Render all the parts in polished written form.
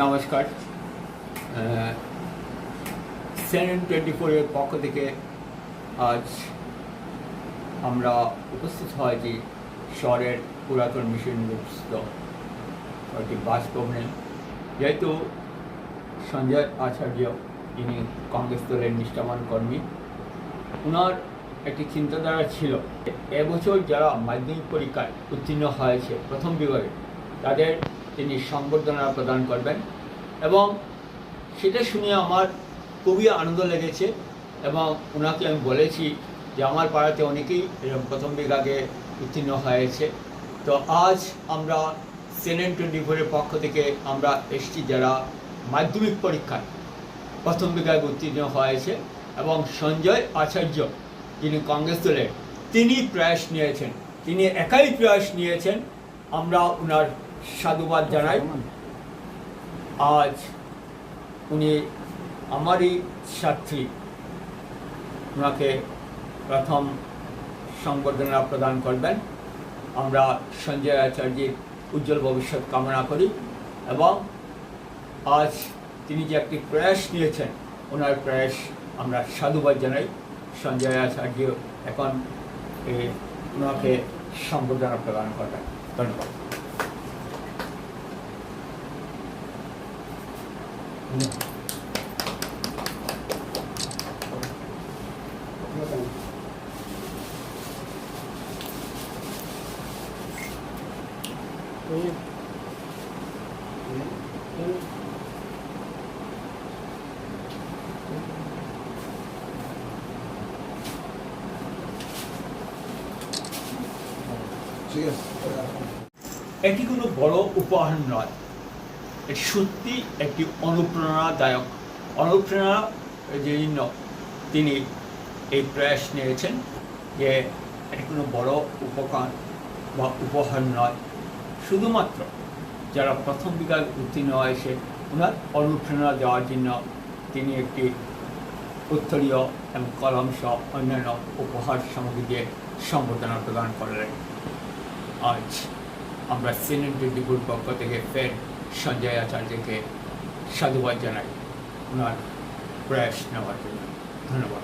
নমস্কার। CNN24 এর পক্ষ থেকে আজ আমরা উপস্থিত হয়েছি শহরের পুরাতন মিশন নির্মিত একটি বাসভবনে। যেহেতু সঞ্জয় আচার্য যিনি কংগ্রেস দলের নিষ্ঠাবান কর্মী, ওনার একটি চিন্তাধারা ছিল এবছর যারা মাধ্যমিক পরীক্ষায় উত্তীর্ণ হয়েছে প্রথম বিভাগে তাদের তিনি সংবর্ধনা প্রদান করবেন, এবং সেটা শুনে আমার খুবই আনন্দ লেগেছে। এবং ওনাকে আমি বলেছি যে আমার পাড়াতে অনেকেই এরকম প্রথম বিভাগে উত্তীর্ণ হয়েছে। তো আজ আমরা CNN24 পক্ষ থেকে আমরা এসছি যারা মাধ্যমিক পরীক্ষায় প্রথম বিভাগে উত্তীর্ণ হয়েছে, এবং সঞ্জয় আচার্য যিনি কংগ্রেস দলের, তিনি প্রয়াস নিয়েছেন, তিনি একাই প্রয়াস নিয়েছেন। আমরা ওনার সাধুবাদ জানাই। আজ উনি আমারই ছাত্রী, ওনাকে প্রথম সংবর্ধনা প্রদান করবেন। আমরা সঞ্জয় আচার্যের উজ্জ্বল ভবিষ্যৎ কামনা করি, এবং আজ তিনি যে একটি প্রয়াস নিয়েছেন ওনার প্রয়াস আমরা সাধুবাদ জানাই। সঞ্জয় আচার্য এখন ওনাকে সংবর্ধনা প্রদান করবেন। ধন্যবাদ। এটি কোনো বড় উপহার নয়, এটি সত্যি একটি অনুপ্রেরণাদায়ক অনুপ্রেরণা জন্য তিনি এই প্রয়াস নিয়েছেন। যে এটি কোনো বড় উপকার বা উপহার নয়, শুধুমাত্র যারা প্রথম বিভাগ উত্তীর্ণ হয়েছে ওনার অনুপ্রেরণা দেওয়ার জন্য তিনি একটি উত্তরীয় এবং কলম সহ অন্যান্য উপহার সামগ্রী দিয়ে সম্বর্ধনা প্রদান করলেন। আজ আমরা CNN24 পক্ষ থেকে ফের সঞ্জয় আচার্যকে সাধুবাদ জানাই ওনার প্রয়াস নেওয়ার জন্য। ধন্যবাদ।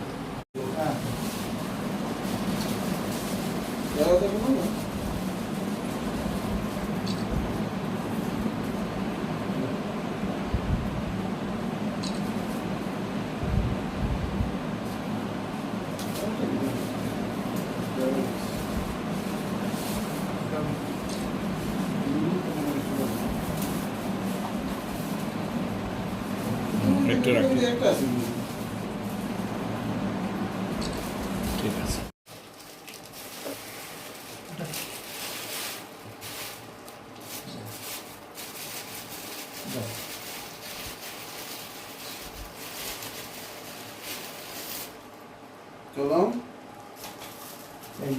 ঠিক আছে। চলো এই